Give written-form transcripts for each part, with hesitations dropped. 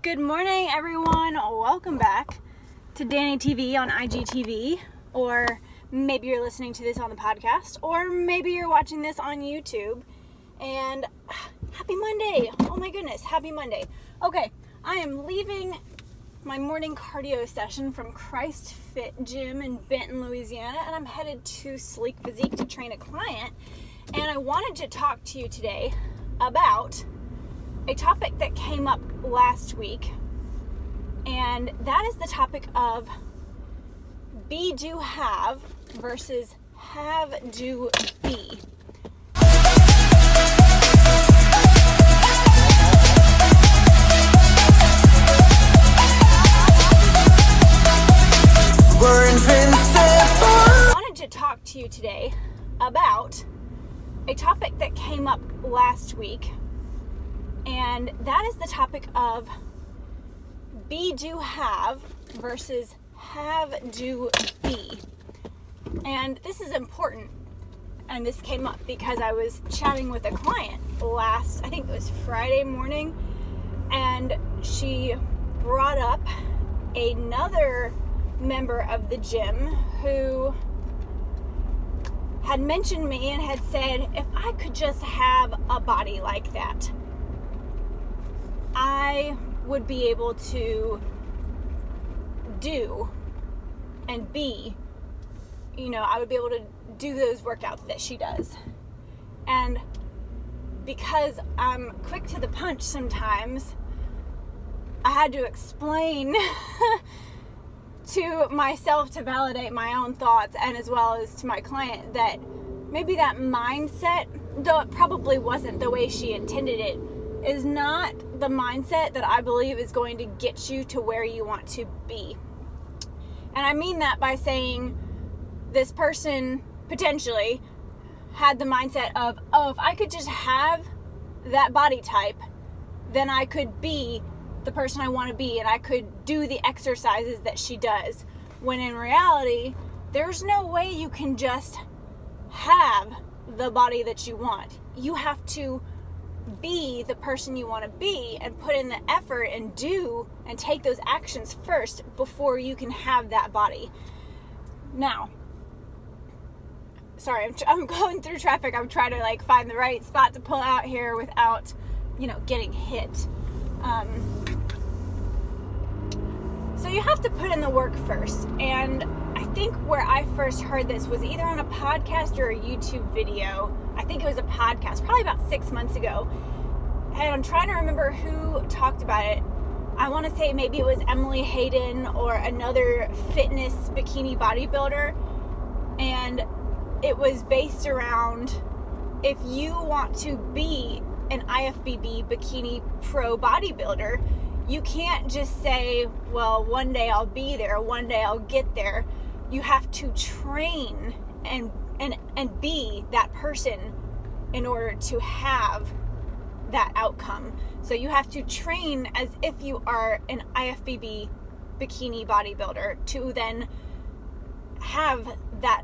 Good morning, everyone. Welcome back to Danye TV on IGTV, or maybe you're listening to this on the podcast, or maybe you're watching this on YouTube. And happy Monday. Oh my goodness, happy Monday. Okay, I am leaving my morning cardio session from Christ Fit Gym in Benton, Louisiana, and I'm headed to Sleek Physique to train a client. And I wanted to talk to you today about a topic that came up last week, and that is the topic of be, do, have versus have, do, be. I wanted to talk to you today about a topic that came up last week, and that is the topic of be, do, have versus have, do, be. And this is important, and this came up because I was chatting with a client I think it was Friday morning, and she brought up another member of the gym who had mentioned me and had said, if I could just have a body like that, I would be able to do and be, I would be able to do those workouts that she does. And because I'm quick to the punch sometimes, I had to explain to myself to validate my own thoughts, and as well as to my client, that maybe that mindset, though it probably wasn't the way she intended it, is not the mindset that I believe is going to get you to where you want to be. And I mean that by saying this person potentially had the mindset of, if I could just have that body type, then I could be the person I want to be, and I could do the exercises that she does. When in reality, there's no way you can just have the body that you want. You have to be the person you want to be and put in the effort and do and take those actions first before you can have that body. Now, sorry, I'm going through traffic. I'm trying to find the right spot to pull out here without, getting hit. So you have to put in the work first. And I think where I first heard this was either on a podcast or a YouTube video. I think it was a podcast, probably about 6 months ago. And I'm trying to remember who talked about it. I want to say maybe it was Emily Hayden or another fitness bikini bodybuilder. And it was based around, if you want to be an IFBB bikini pro bodybuilder, you can't just say, well, one day I'll be there, one day I'll get there. You have to train and be that person in order to have that outcome. So you have to train as if you are an IFBB bikini bodybuilder to then have that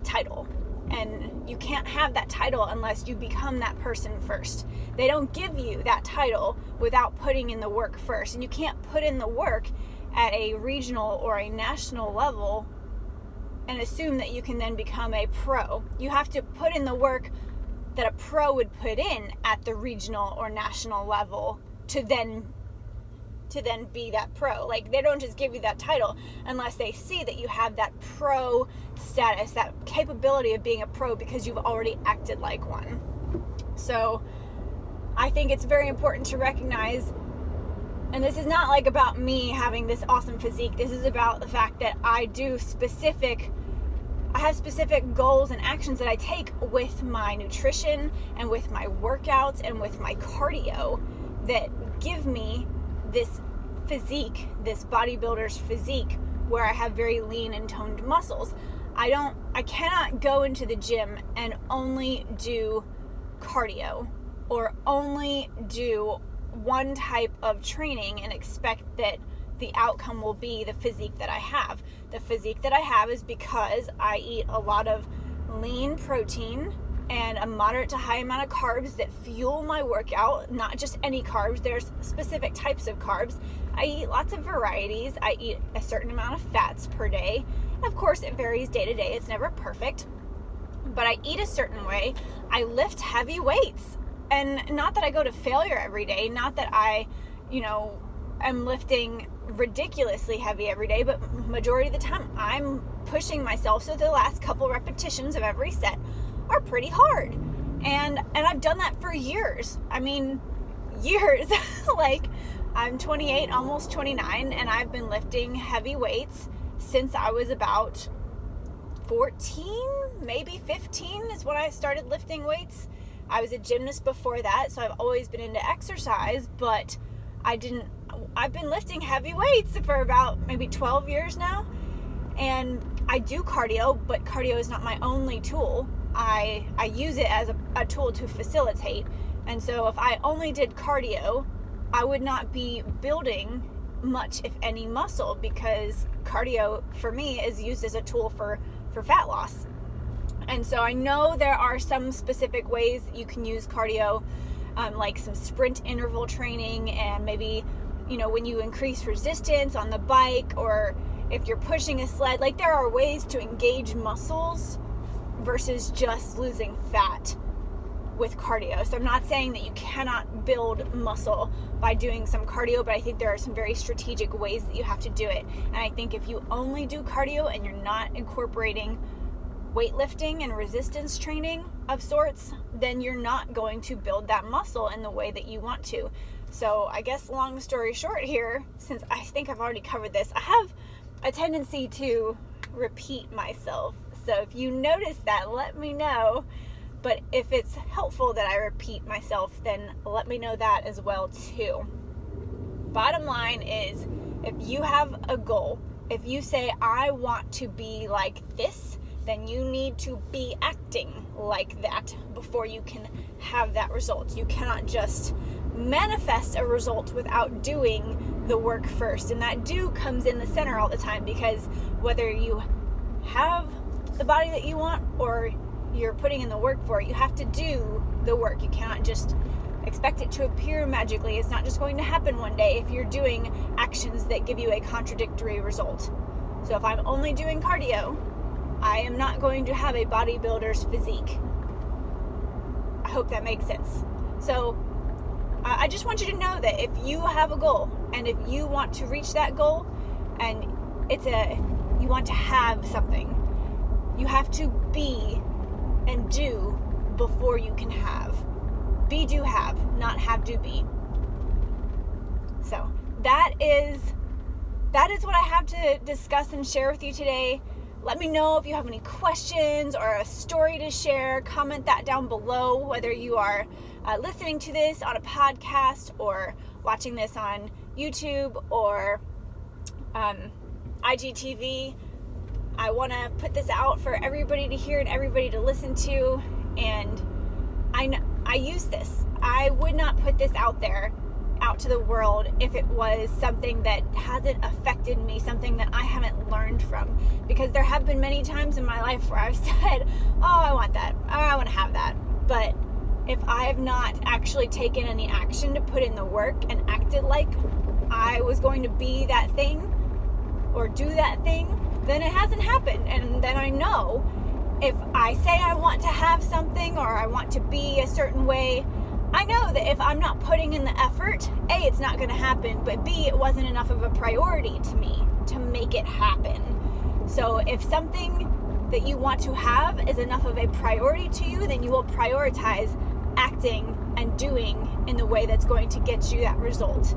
title. And you can't have that title unless you become that person first. They don't give you that title without putting in the work first. And you can't put in the work at a regional or a national level and assume that you can then become a pro. You have to put in the work that a pro would put in at the regional or national level to then be that pro. They don't just give you that title unless they see that you have that pro status, that capability of being a pro, because you've already acted like one. So I think it's very important to recognize, and this is not about me having this awesome physique. This is about the fact that I have specific goals and actions that I take with my nutrition and with my workouts and with my cardio that give me this physique, this bodybuilder's physique, where I have very lean and toned muscles. I cannot go into the gym and only do cardio or only do one type of training and expect that the outcome will be the physique that I have. The physique that I have is because I eat a lot of lean protein, and a moderate to high amount of carbs that fuel my workout. Not just any carbs, there's specific types of carbs. I eat lots of varieties. I eat a certain amount of fats per day. Of course, it varies day to day. It's never perfect, but I eat a certain way. I lift heavy weights, and not that I go to failure every day, not that I, am lifting ridiculously heavy every day, but majority of the time I'm pushing myself. So the last couple repetitions of every set are pretty hard. And I've done that for years. I mean, years. Like, I'm 28, almost 29, and I've been lifting heavy weights since I was about 14, maybe 15 is when I started lifting weights. I was a gymnast before that, so I've always been into exercise, but I've been lifting heavy weights for about maybe 12 years now. And I do cardio, but cardio is not my only tool. I use it as a tool to facilitate. And so if I only did cardio, I would not be building much, if any, muscle, because cardio for me is used as a tool for fat loss. And so I know there are some specific ways that you can use cardio, like some sprint interval training, and maybe, when you increase resistance on the bike, or if you're pushing a sled, like there are ways to engage muscles versus just losing fat with cardio. So I'm not saying that you cannot build muscle by doing some cardio, but I think there are some very strategic ways that you have to do it. And I think if you only do cardio and you're not incorporating weightlifting and resistance training of sorts, then you're not going to build that muscle in the way that you want to. So I guess long story short here, since I think I've already covered this, I have a tendency to repeat myself. So if you notice that, let me know. But if it's helpful that I repeat myself, then let me know that as well too. Bottom line is, if you have a goal, if you say, I want to be like this, then you need to be acting like that before you can have that result. You cannot just manifest a result without doing the work first. And that do comes in the center all the time, because whether you have the body that you want or you're putting in the work for it, you have to do the work. You cannot just expect it to appear magically. It's not just going to happen one day if you're doing actions that give you a contradictory result. So if I'm only doing cardio, I am not going to have a bodybuilder's physique. I hope that makes sense. So I just want you to know that if you have a goal, and if you want to reach that goal, and you want to have something, you have to be and do before you can have. Be, do, have, not have, do, be. So that is what I have to discuss and share with you today. Let me know if you have any questions or a story to share. Comment that down below, whether you are listening to this on a podcast or watching this on YouTube or IGTV. I want to put this out for everybody to hear and everybody to listen to. And I use this. I would not put this out to the world if it was something that hasn't affected me, something that I haven't learned from. Because there have been many times in my life where I've said, oh, I want that. Oh, I want to have that. But if I have not actually taken any action to put in the work and acted like I was going to be that thing or do that thing, then it hasn't happened. And then I know if I say I want to have something or I want to be a certain way, I know that if I'm not putting in the effort, A, it's not going to happen, but B, it wasn't enough of a priority to me to make it happen. So if something that you want to have is enough of a priority to you, then you will prioritize acting and doing in the way that's going to get you that result.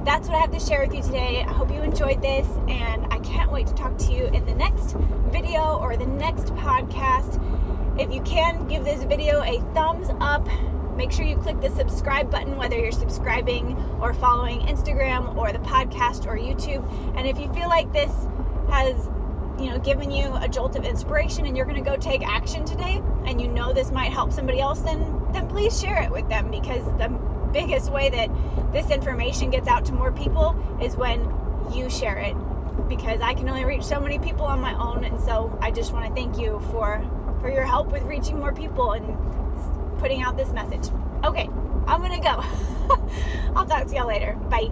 That's what I have to share with you today. I hope you enjoyed this, and I can't wait to talk to you in the next video or the next podcast. If you can, give this video a thumbs up. Make sure you click the subscribe button, whether you're subscribing or following Instagram or the podcast or YouTube. And if you feel like this has, given you a jolt of inspiration and you're going to go take action today, and you know this might help somebody else, then please share it with them, because the biggest way that this information gets out to more people is when you share it, because I can only reach so many people on my own. And so I just want to thank you for for your help with reaching more people and putting out this message. Okay, I'm gonna go. I'll talk to y'all later. Bye.